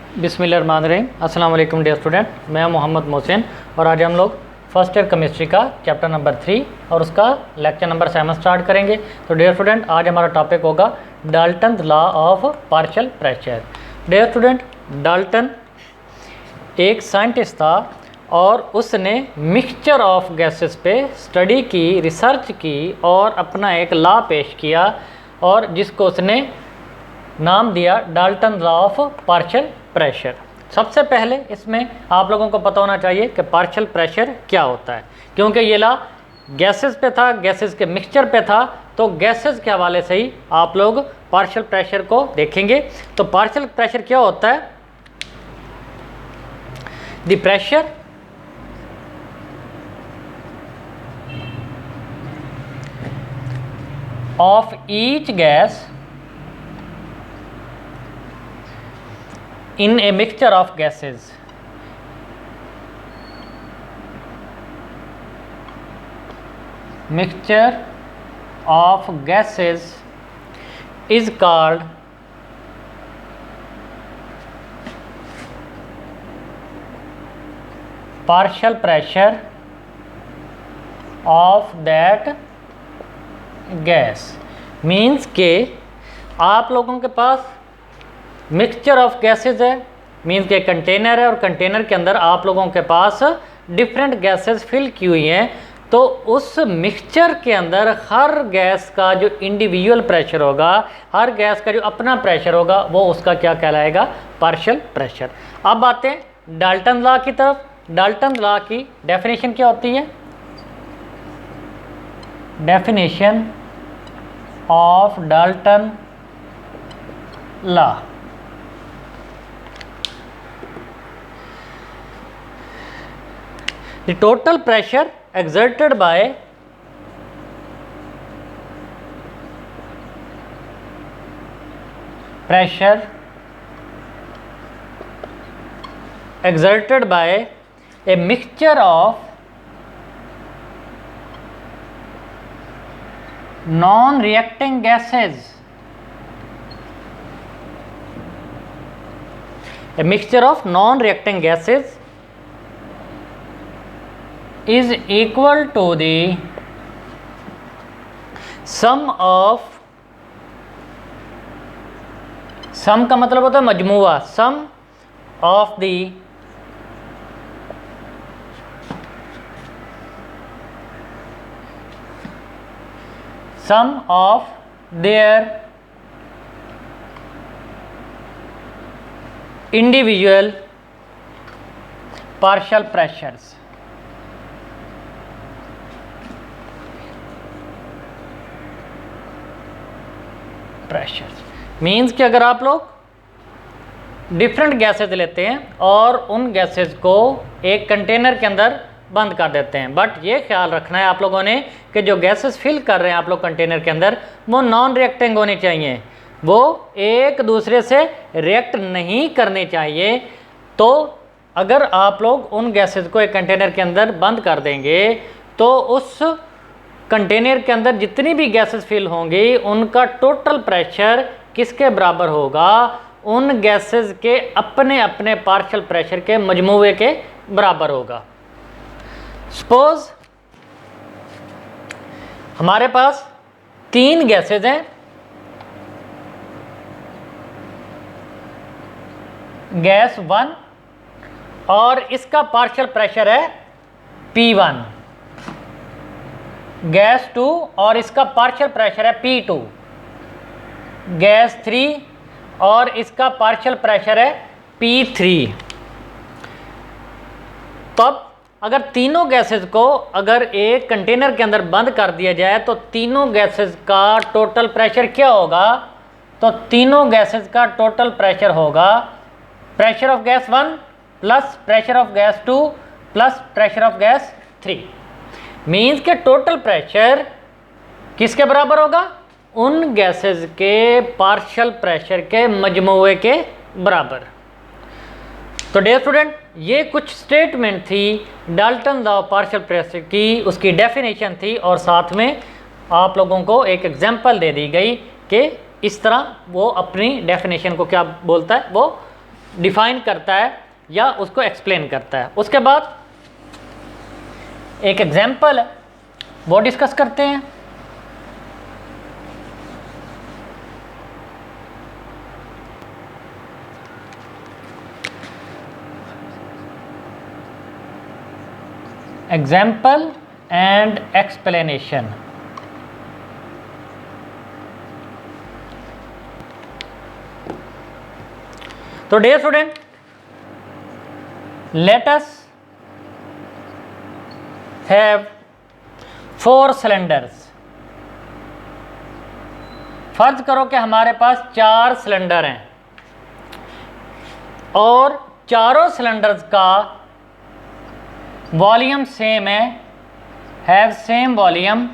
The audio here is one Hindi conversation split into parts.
बिस्मिल्लाहिर्रहमानिर्रहीम। अस्सलाम वालेकुम डियर स्टूडेंट, मैं मोहम्मद मोहसिन और आज हम लोग फर्स्ट ईयर केमिस्ट्री का चैप्टर नंबर 3 और उसका लेक्चर नंबर 7 स्टार्ट करेंगे। तो डियर स्टूडेंट, आज हमारा टॉपिक होगा Dalton law of partial pressure. Dear student, Dalton एक साइंटिस्ट था और उसने मिक्सचर ऑफ गैसेस पे स्टडी की, रिसर्च की और अपना एक लॉ पेश किया और जिसको उसने नाम दिया Dalton law of partial pressure. सबसे पहले इसमें आप लोगों को पता होना चाहिए कि पार्शियल प्रेशर क्या होता है, क्योंकि ये लॉ गैसेस पे था, गैसेस के मिक्सचर पे था, तो गैसेस के हवाले से ही आप लोग पार्शियल प्रेशर को देखेंगे। तो पार्शियल प्रेशर क्या होता है? The pressure of each gas in a mixture of gases is called partial pressure of that gas। Means के आप लोगों के पास मिक्सचर ऑफ गैसेज है, मीन्स के कंटेनर है और कंटेनर के अंदर आप लोगों के पास डिफरेंट गैसेस फिल की हुई हैं। तो उस मिक्सचर के अंदर हर गैस का जो इंडिविजुअल प्रेशर होगा, हर गैस का जो अपना प्रेशर होगा, वो उसका क्या कहलाएगा? Partial pressure. अब आते हैं डाल्टन लॉ की तरफ। डाल्टन लॉ की डेफिनेशन क्या होती है? Definition of Dalton law. The total pressure exerted by a mixture of non-reacting gases, a mixture of non-reacting gases is equal to the sum का मतलब होता है मजमुआ, sum of the sum of their individual partial pressures। Pressure means कि अगर आप लोग डिफरेंट गैसेज लेते हैं और उन गैसेज को एक कंटेनर के अंदर बंद कर देते हैं, बट ये ख्याल रखना है आप लोगों ने कि जो गैसेज फिल कर रहे हैं आप लोग कंटेनर के अंदर, वो नॉन रिएक्टिंग होनी चाहिए, वो एक दूसरे से रिएक्ट नहीं करने चाहिए। तो अगर आप लोग उन गैसेज को एक कंटेनर के अंदर बंद कर देंगे तो उस कंटेनर के अंदर जितनी भी गैसेस फिल होंगी उनका टोटल प्रेशर किसके बराबर होगा? उन गैसेस के अपने अपने पार्शियल प्रेशर के मजमूए के बराबर होगा। सपोज हमारे पास 3 गैसेस हैं, गैस 1 और इसका पार्शियल प्रेशर है P1, गैस 2 और इसका पार्शियल प्रेशर है P2, गैस 3 और इसका पार्शियल प्रेशर है P3। तब अगर तीनों गैसेस को अगर एक कंटेनर के अंदर बंद कर दिया जाए तो तीनों गैसेस का टोटल प्रेशर क्या होगा? तो तीनों गैसेस का टोटल प्रेशर होगा pressure of gas 1 plus pressure of gas 2 plus pressure of gas 3। Means के टोटल प्रेशर किसके बराबर होगा? उन गैसेस के पार्शियल प्रेशर के मजमूए के बराबर। तो डियर स्टूडेंट, ये कुछ स्टेटमेंट थी Dalton law of partial pressure की, उसकी डेफिनेशन थी और साथ में आप लोगों को एक एग्जांपल दे दी गई कि इस तरह वो अपनी डेफिनेशन को क्या बोलता है, वो डिफाइन करता है या उसको एक्सप्लेन करता है। उसके बाद एक एग्जाम्पल है वो डिस्कस करते हैं। Example and explanation. तो dear student, let us have 4 cylinders. फर्ज करो कि हमारे पास 4 सिलेंडर हैं और चारों सिलेंडर्स का वॉल्यूम सेम है, हैव सेम वॉल्यूम,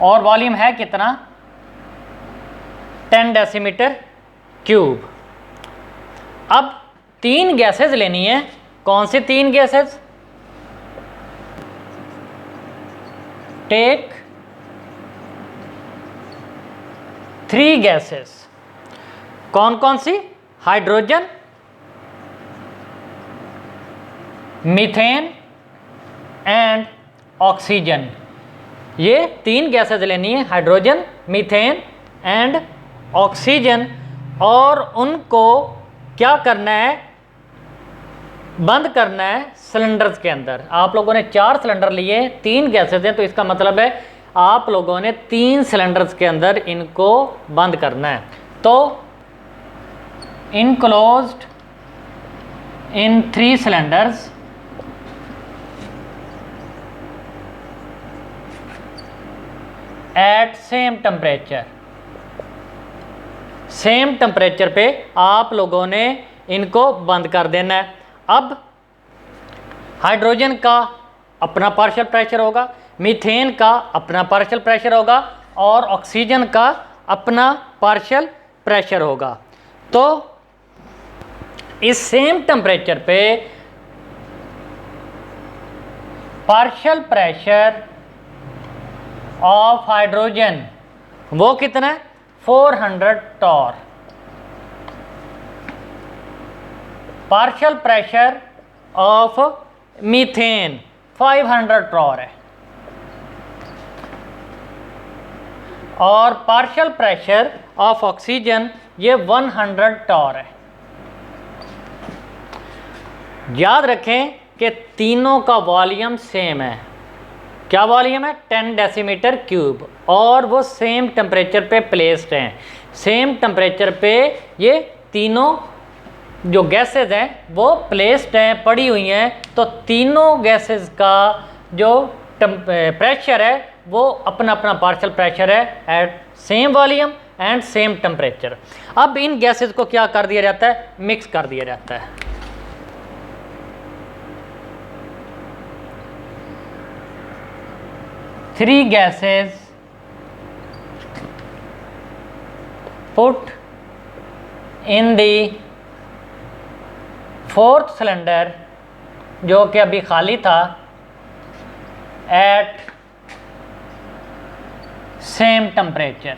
और वॉल्यूम है कितना 10 डेसीमीटर क्यूब। अब 3 गैसेस लेनी है। कौन सी 3 गैसेस? Take 3 gases. कौन कौन सी? Hydrogen, methane and oxygen. ये 3 गैसेस लेनी है, हाइड्रोजन, मीथेन एंड ऑक्सीजन, और उनको क्या करना है? बंद करना है सिलेंडर्स के अंदर। आप लोगों ने 4 सिलेंडर लिए, 3 गैसेस हैं, तो इसका मतलब है आप लोगों ने 3 सिलेंडर्स के अंदर इनको बंद करना है। तो enclosed in 3 cylinders at same temperature. Same temperature पे आप लोगों ने इनको बंद कर देना है। अब हाइड्रोजन का अपना पार्शियल प्रेशर होगा, मीथेन का अपना पार्शियल प्रेशर होगा, और ऑक्सीजन का अपना पार्शियल प्रेशर होगा। तो इस सेम टेम्परेचर पे पार्शियल प्रेशर ऑफ हाइड्रोजन वो कितना है? 400 torr. Partial pressure of methane 500 torr है, और पार्शियल प्रेशर ऑफ ऑक्सीजन ये 100 टॉर है। याद रखें कि तीनों का वॉल्यूम सेम है। क्या वॉल्यूम है? 10 डेसीमीटर क्यूब, और वो सेम टेम्परेचर पे प्लेस्ड हैं। सेम टेम्परेचर पे ये तीनों जो गैसेज हैं वो प्लेस्ड हैं, पड़ी हुई हैं। तो तीनों गैसेज का जो प्रेशर है वो अपना अपना पार्शियल प्रेशर है at same volume and same temperature. अब इन गैसेज को क्या कर दिया जाता है? मिक्स कर दिया जाता है। Three gases put in the 4th cylinder जो कि अभी खाली था at सेम टेम्परेचर।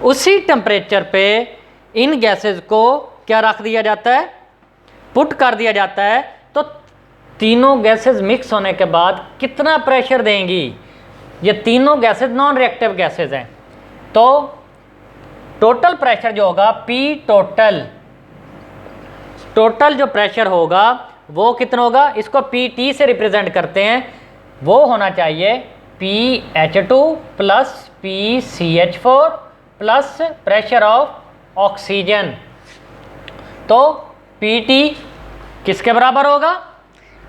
उसी टेम्परेचर पे इन गैसेस को क्या रख दिया जाता है? पुट कर दिया जाता है। तो तीनों गैसेस मिक्स होने के बाद कितना प्रेशर देंगी? ये तीनों गैसेस नॉन रिएक्टिव गैसेस हैं, तो टोटल प्रेशर जो होगा P टोटल जो प्रेशर होगा वो कितना होगा? इसको PT से रिप्रेजेंट करते हैं। वो होना चाहिए PH2 plus PCH4 plus pressure of oxygen. तो PT किसके बराबर होगा?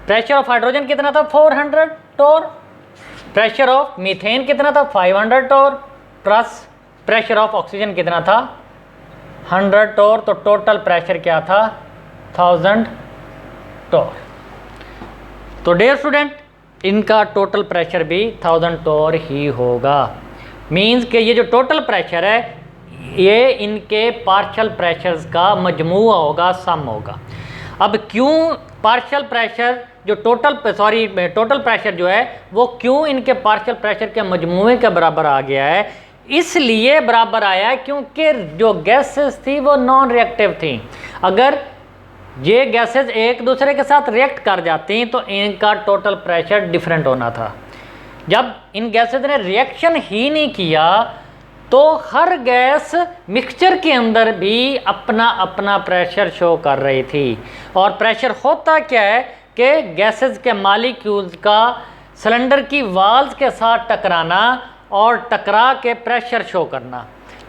प्रेशर ऑफ हाइड्रोजन कितना था? 400 टॉर। प्रेशर ऑफ मीथेन कितना था? 500 torr, plus pressure of oxygen कितना था? 100 टॉर। तो टोटल प्रेशर क्या था? 1000 टॉर। तो डियर स्टूडेंट, इनका टोटल प्रेशर भी 1000 टॉर ही होगा। मींस कि ये जो टोटल प्रेशर है ये इनके पार्शियल प्रेशर्स का मजमूआ होगा, सम होगा। अब क्यों पार्शियल प्रेशर जो टोटल प्रेशर जो है वो क्यों इनके पार्शियल प्रेशर के मजमूए के बराबर आ गया है? इसलिए बराबर आया क्योंकि जो गैसेस थी वो नॉन रिएक्टिव थी। अगर ये गैसेस एक दूसरे के साथ रिएक्ट कर जाती तो इनका टोटल प्रेशर डिफरेंट होना था। जब इन गैसेस ने रिएक्शन ही नहीं किया तो हर गैस मिक्सचर के अंदर भी अपना अपना प्रेशर शो कर रही थी। और प्रेशर होता क्या है कि गैसेस के मॉलिक्यूल्स का सिलेंडर की वाल्स के साथ टकराना और टकरा के प्रेशर शो करना।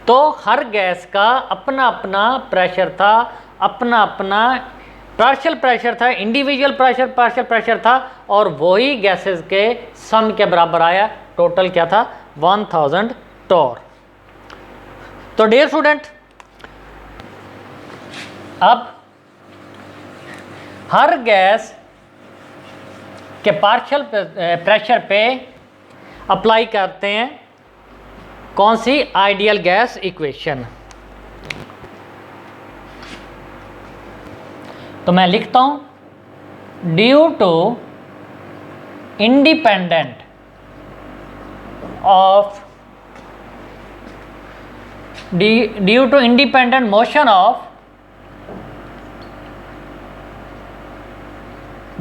तो हर गैस का अपना अपना प्रेशर था, अपना अपना पार्शियल प्रेशर था, इंडिविजुअल प्रेशर पार्शियल प्रेशर था, और वही गैसेस के सम के बराबर आया। टोटल क्या था? 1000 टॉर। तो डियर स्टूडेंट, अब हर गैस के पार्शियल प्रेशर पे अप्लाई करते हैं कौन सी? Ideal gas equation. तो मैं लिखता हूं due to independent of due to independent motion of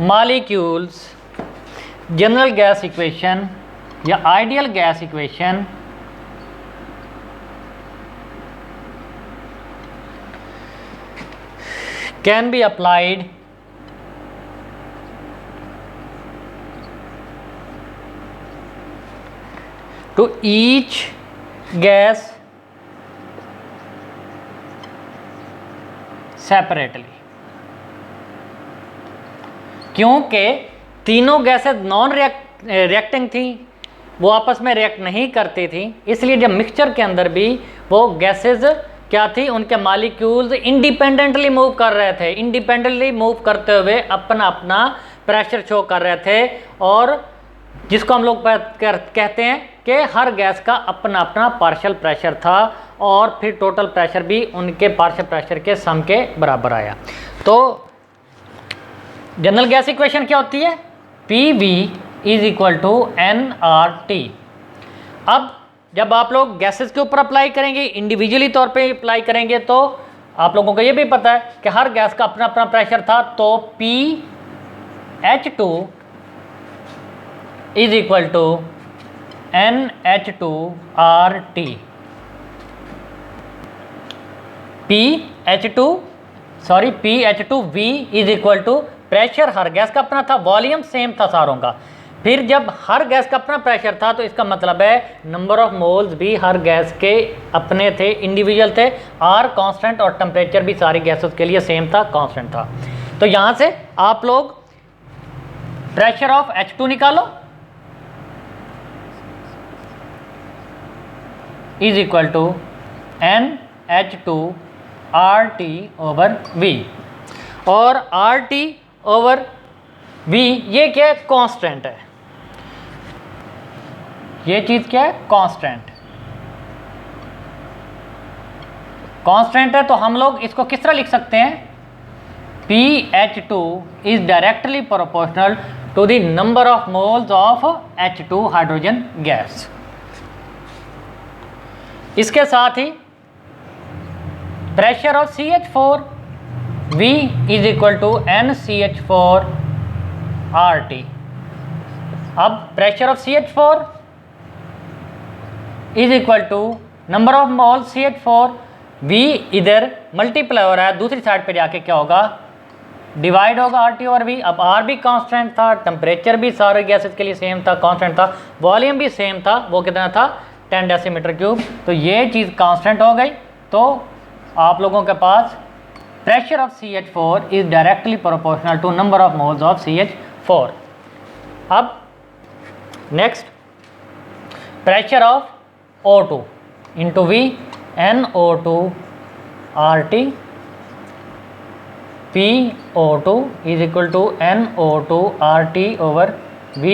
molecules, general gas equation या ideal gas equation can be applied to each gas separately। क्योंकि तीनों गैसेस नॉन रिएक्टिंग थी, वो आपस में रिएक्ट नहीं करती थी, इसलिए जब मिक्सचर के अंदर भी वो गैसेस क्या थी, उनके मॉलिक्यूल्स इंडिपेंडेंटली मूव कर रहे थे। इंडिपेंडेंटली मूव करते हुए अपना अपना प्रेशर शो कर रहे थे, और जिसको हम लोग कहते हैं कि हर गैस का अपना अपना पार्शियल प्रेशर था, और फिर टोटल प्रेशर भी उनके पार्शियल प्रेशर के सम के बराबर आया। तो जनरल गैस इक्वेशन क्या होती है? PV is equal to nRT। अब जब आप लोग गैसेस के ऊपर अप्लाई करेंगे, इंडिविजुअली तौर पे अप्लाई करेंगे, तो आप लोगों को ये भी पता है कि हर गैस का अपना अपना प्रेशर था। तो PH2 is equal to NH2RT। PH2V is equal to pressure हर गैस का अपना था, वॉल्यूम सेम था सारों का। फिर जब हर गैस का अपना प्रेशर था तो इसका मतलब है नंबर ऑफ मोल्स भी हर गैस के अपने थे, इंडिविजुअल थे। R कांस्टेंट और टेम्परेचर भी सारी गैसेस के लिए सेम था, कांस्टेंट था। तो यहाँ से आप लोग प्रेशर ऑफ H2 निकालो इज इक्वल टू NH2RT/V, और RT/V ये क्या है? कांस्टेंट है। ये चीज क्या है? कांस्टेंट। कांस्टेंट है तो हम लोग इसको किस तरह लिख सकते हैं? PH2 is directly proportional to the number of moles of H2 hydrogen gas. इसके साथ ही pressure of CH4 V is equal to NCH4RT। अब pressure of CH4 is equal to number of mole CH4 V इधर मल्टीप्लाई हो रहा है, दूसरी साइड पे जाके क्या होगा? डिवाइड होगा RT/V। अब R भी कांस्टेंट था, टेम्परेचर भी सारे गैसेस के लिए सेम था, कांस्टेंट था, वॉल्यूम भी सेम था, वो कितना था? 10 डेसीमीटर क्यूब। तो ये चीज़ कांस्टेंट हो गई। तो आप लोगों के पास pressure of CH4 is directly proportional to number of moles of CH4। अब next pressure of O2 into V NO2RT PO2 is equal to NO2RT/V।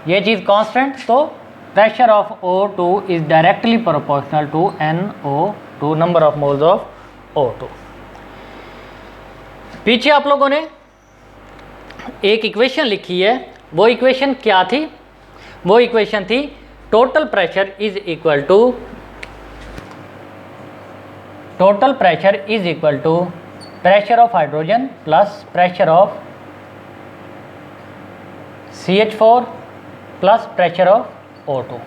ये चीज़ कांस्टेंट, तो pressure of O2 is directly proportional to NO2 number of moles of O2। पीछे आप लोगों ने एक इक्वेशन लिखी है, वो इक्वेशन क्या थी? वो इक्वेशन थी total pressure is equal to pressure of hydrogen plus pressure of CH4 plus pressure of O2।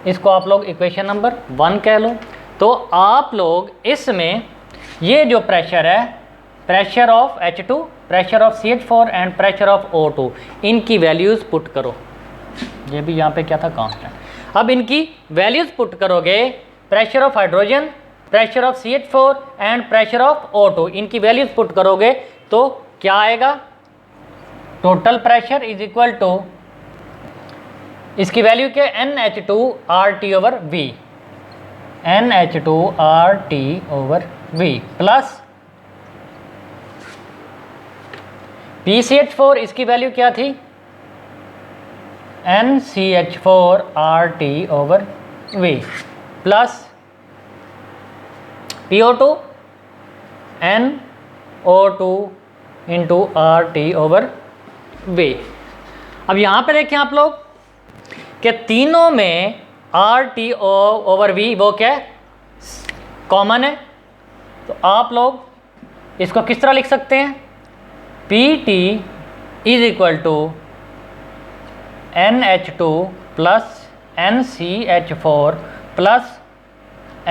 इसको आप लोग इक्वेशन नंबर 1 कह लो। तो आप लोग इसमें ये जो प्रेशर है, pressure of H2, pressure of CH4 and pressure of O2, इनकी वैल्यूज़ पुट करो। ये भी यहाँ पे क्या था, कांस्टेंट। अब इनकी वैल्यूज़ पुट करोगे, pressure of hydrogen, pressure of CH4 and pressure of O2, इनकी वैल्यूज़ पुट करोगे तो क्या आएगा, total pressure is equal to, इसकी वैल्यू क्या, NH2RT/V, NH2RT/V प्लस PCH4, इसकी वैल्यू क्या थी, NCH4RT/V प्लस PO2 NO2/RT/V। अब यहाँ पे देखें आप लोग कि तीनों में RT/V वो क्या है, कॉमन है। तो आप लोग इसको किस तरह लिख सकते हैं, PT is equal to NH2 plus NCH4 plus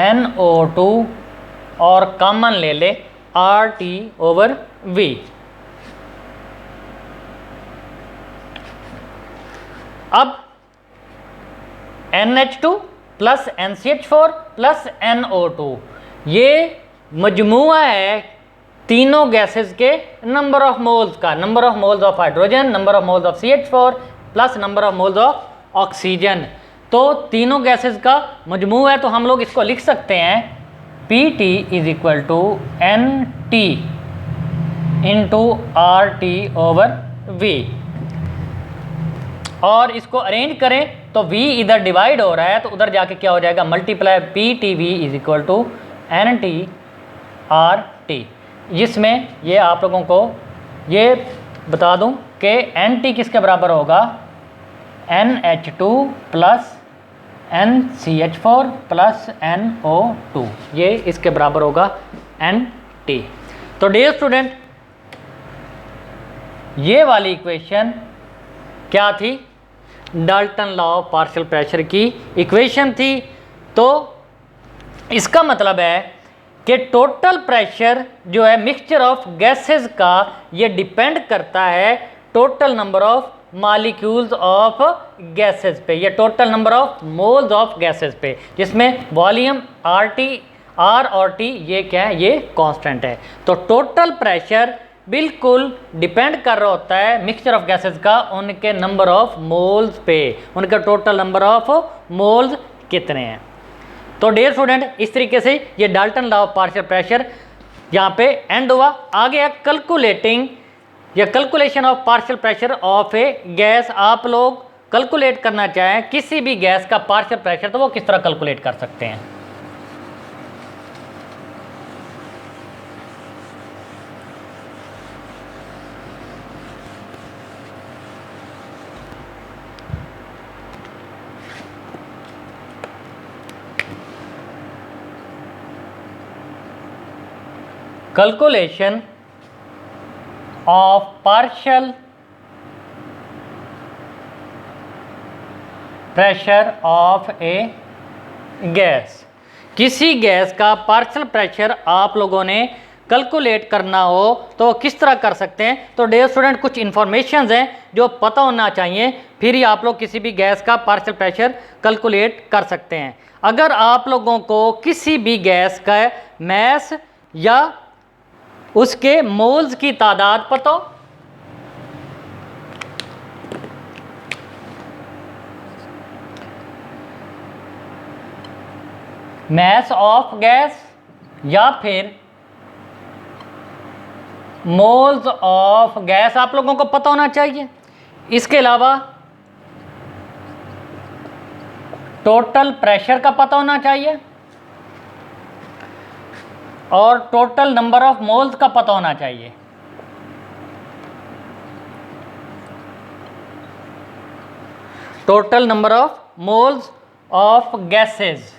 NO2 और कॉमन ले ले RT/V। अब NH2 plus NCH4 plus NO2 ये मजमूआ है तीनों गैसेस के नंबर ऑफ मोल्स का, number of moles of hydrogen, number of moles of CH4 plus number of moles of oxygen. तो तीनों गैसेस का मजमूआ है, तो हम लोग इसको लिख सकते हैं PT is equal to NT into RT/V। और इसको अरेंज करें तो V इधर डिवाइड हो रहा है तो उधर जाके क्या हो जाएगा, multiply PTV is equal to NT/RT, जिसमें ये आप लोगों को ये बता दूं कि NT किसके बराबर होगा, NH2 plus NCH4 plus NO2, ये इसके बराबर होगा NT। तो डियर स्टूडेंट, ये वाली इक्वेशन क्या थी, Dalton law of partial pressure की इक्वेशन थी। तो इसका मतलब है कि टोटल प्रेशर जो है मिक्सचर ऑफ गैसेस का, ये डिपेंड करता है total number of molecules of gases पे, या total number of moles of gases पे, जिसमें वॉल्यूम R और T ये क्या है, ये कांस्टेंट है। तो टोटल प्रेशर बिल्कुल डिपेंड कर रहा होता है मिक्सचर ऑफ गैसेस का उनके नंबर ऑफ मोल्स पे, उनका टोटल नंबर ऑफ मोल्स कितने हैं। तो डियर स्टूडेंट, इस तरीके से ये Dalton law of partial pressure यहाँ पे एंड हुआ। आगे है कैलकुलेटिंग या calculation of partial pressure of A gas. आप लोग कैलकुलेट करना चाहें किसी भी गैस का पार्शियल प्रेशर तो वो किस तरह कैलकुलेट कर सकते हैं। Calculation of partial pressure of a gas। किसी गैस का पार्शियल प्रेशर आप लोगों ने कैलकुलेट करना हो तो किस तरह कर सकते हैं। तो डियर स्टूडेंट, कुछ इन्फॉर्मेशंस हैं जो पता होना चाहिए, फिर ही आप लोग किसी भी गैस का पार्शियल प्रेशर कैलकुलेट कर सकते हैं। अगर आप लोगों को किसी भी गैस का मैस या उसके मोल्स की तादाद पता हो, मैस ऑफ गैस या फिर मोल्स ऑफ गैस आप लोगों को पता होना चाहिए। इसके अलावा टोटल प्रेशर का पता होना चाहिए और टोटल नंबर ऑफ मोल्स का पता होना चाहिए। Total number of moles of gases,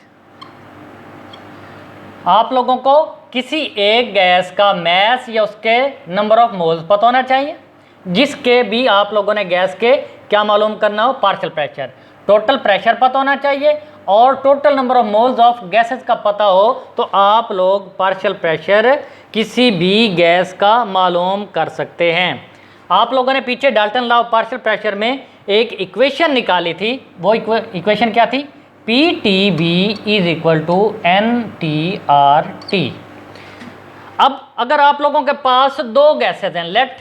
आप लोगों को किसी एक गैस का मैस या उसके नंबर ऑफ मोल्स पता होना चाहिए, जिसके भी आप लोगों ने गैस के क्या मालूम करना हो, पार्शियल प्रेशर, टोटल प्रेशर पता होना चाहिए और total number of moles of gases का पता हो, तो आप लोग पार्शियल प्रेशर किसी भी गैस का मालूम कर सकते हैं। आप लोगों ने पीछे Dalton law of partial pressure में एक इक्वेशन निकाली थी, वो इक्वेशन क्या थी, PTV is equal to NTRT। अब अगर आप लोगों के पास दो गैसेज हैं, लेट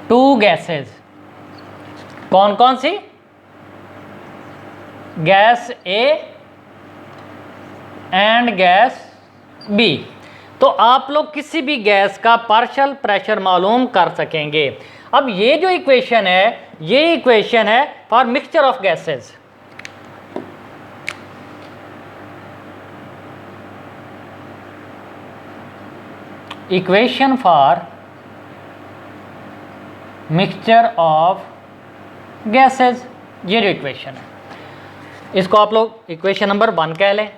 टू गैसेज, कौन कौन सी, gas A and gas B, तो आप लोग किसी भी गैस का पार्शियल प्रेशर मालूम कर सकेंगे। अब ये जो इक्वेशन है, ये इक्वेशन है for mixture of gases. Equation for mixture of gases, ये जो इक्वेशन है इसको आप लोग इक्वेशन नंबर 1 कह लें।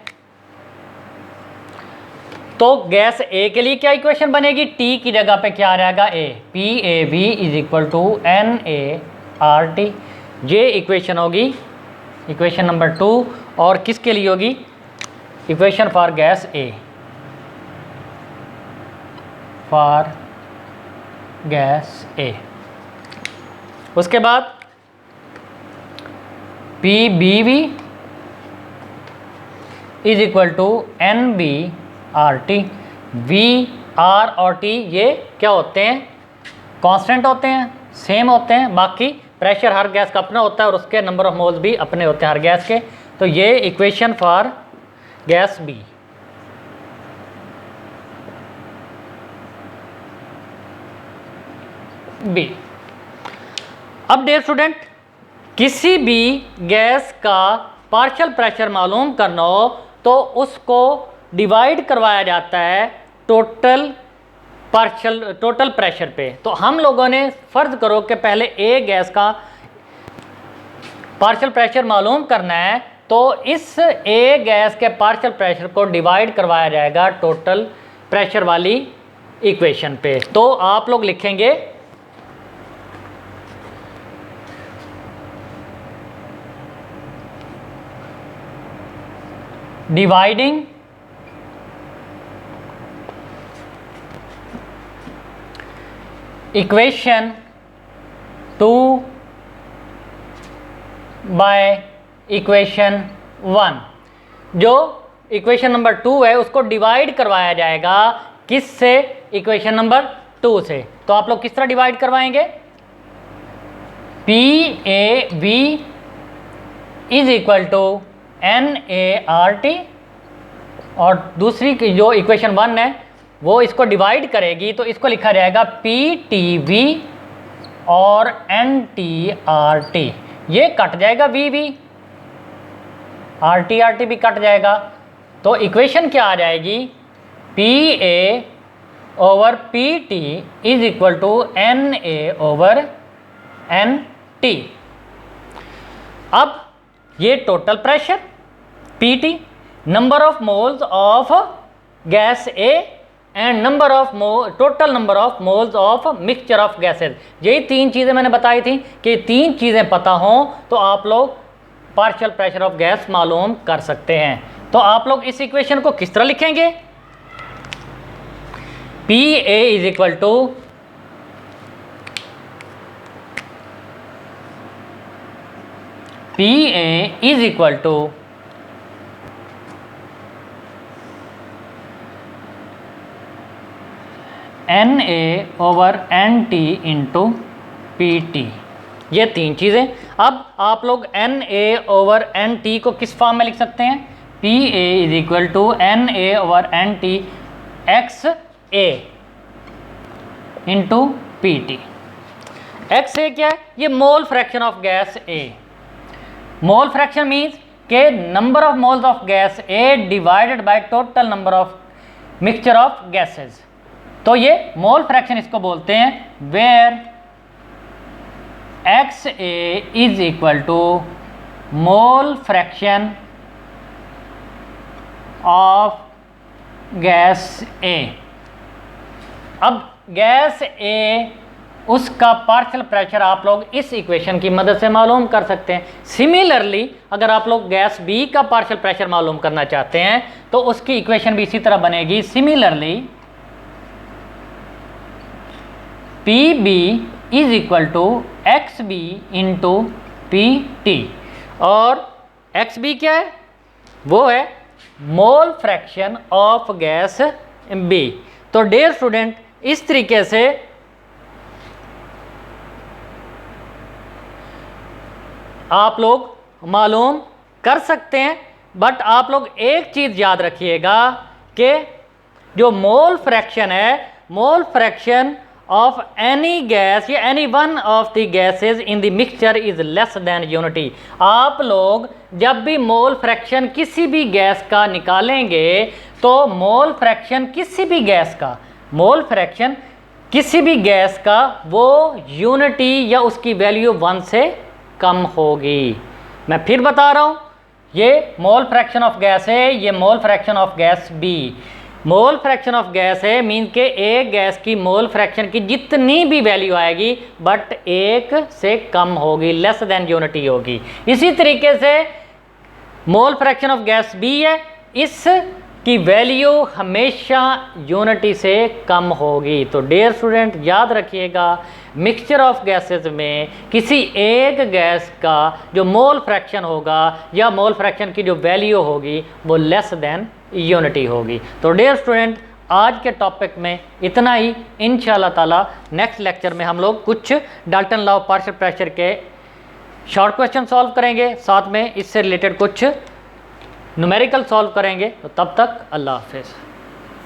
तो गैस ए के लिए क्या इक्वेशन बनेगी, टी की जगह पे क्या आ जाएगा, A, PAV is equal to NART, ये इक्वेशन होगी इक्वेशन नंबर 2। और किसके लिए होगी, equation for gas A, for gas A. उसके बाद PBV is equal to NBRT। V, R और T ये क्या होते हैं, कांस्टेंट होते हैं, सेम होते हैं। बाकी प्रेशर हर गैस का अपना होता है और उसके नंबर ऑफ मोल्स भी अपने होते हैं हर गैस के। तो ये इक्वेशन फॉर गैस B। अब डियर स्टूडेंट, किसी भी गैस का पार्शियल प्रेशर मालूम करना हो तो उसको डिवाइड करवाया जाता है टोटल प्रेशर पे। तो हम लोगों ने फर्ज करो कि पहले ए गैस का पार्शियल प्रेशर मालूम करना है, तो इस ए गैस के पार्शियल प्रेशर को डिवाइड करवाया जाएगा टोटल प्रेशर वाली इक्वेशन पे। तो आप लोग लिखेंगे डिवाइडिंग इक्वेशन 2 बाय इक्वेशन 1। जो इक्वेशन नंबर 2 है उसको डिवाइड करवाया जाएगा किससे, इक्वेशन नंबर 2 से। तो आप लोग किस तरह डिवाइड करवाएंगे, PAV is equal to NART, और दूसरी की जो इक्वेशन 1 है वो इसको डिवाइड करेगी, तो इसको लिखा जाएगा PTV और NTRT। ये कट जाएगा VV, RT भी कट जाएगा। तो इक्वेशन क्या आ जाएगी, PA over PT is equal to NA over NT। अब ये total pressure PT, number of moles of gas A and total number of moles of mixture of gases, यही 3 चीज़ें मैंने बताई थी कि 3 चीज़ें पता हों तो आप लोग पार्शियल प्रेशर ऑफ गैस मालूम कर सकते हैं। तो आप लोग इस इक्वेशन को किस तरह लिखेंगे, PA is equal to PA is equal to NA over NT into PT, ये 3 चीज़ें। अब आप लोग NA ओवर NT को किस फॉर्म में लिख सकते हैं, PA is equal to NA over NT XA into PT। XA क्या है, ये mole fraction of gas A। Mole fraction means के number of moles of gas A divided by total number of mixture of gases. तो ये मोल फ्रैक्शन इसको बोलते हैं, where X A is equal to mole fraction of gas A. अब गैस ए उसका पार्शियल प्रेशर आप लोग इस इक्वेशन की मदद से मालूम कर सकते हैं। सिमिलरली अगर आप लोग गैस बी का पार्शियल प्रेशर मालूम करना चाहते हैं तो उसकी इक्वेशन भी इसी तरह बनेगी। Similarly P B is equal to X B into P T, और एक्स बी क्या है, वो है mole fraction of gas B. तो डियर स्टूडेंट इस तरीके से आप लोग मालूम कर सकते हैं। बट आप लोग एक चीज़ याद रखिएगा कि जो मोल फ्रैक्शन है, mole fraction of any gas या any one of the gases in the mixture is less than unity. आप लोग जब भी मोल फ्रैक्शन किसी भी गैस का निकालेंगे तो मोल फ्रैक्शन किसी भी गैस का, मोल फ्रैक्शन किसी भी गैस का वो यूनिटी या उसकी वैल्यू 1 से कम होगी। मैं फिर बता रहा हूँ, ये मोल फ्रैक्शन ऑफ गैस है, ये mole fraction of gas B. Mole fraction of gas है मीन के एक गैस की मोल फ्रैक्शन की जितनी भी वैल्यू आएगी बट 1 से कम होगी, लेस देन यूनिटी होगी। इसी तरीके से mole fraction of gas B है, इस की वैल्यू हमेशा यूनिटी से कम होगी। तो डियर स्टूडेंट याद रखिएगा, मिक्सचर ऑफ गैसेस में किसी एक गैस का जो मोल फ्रैक्शन होगा या मोल फ्रैक्शन की जो वैल्यू होगी वो लेस देन यूनिटी होगी। तो डियर स्टूडेंट आज के टॉपिक में इतना ही। इंशाल्लाह ताला नेक्स्ट लेक्चर में हम लोग कुछ Dalton law of partial pressure के शॉर्ट क्वेश्चन सॉल्व करेंगे, साथ में इससे रिलेटेड कुछ न्यूमेरिकल सॉल्व करेंगे। तो तब तक अल्लाह हाफिज़।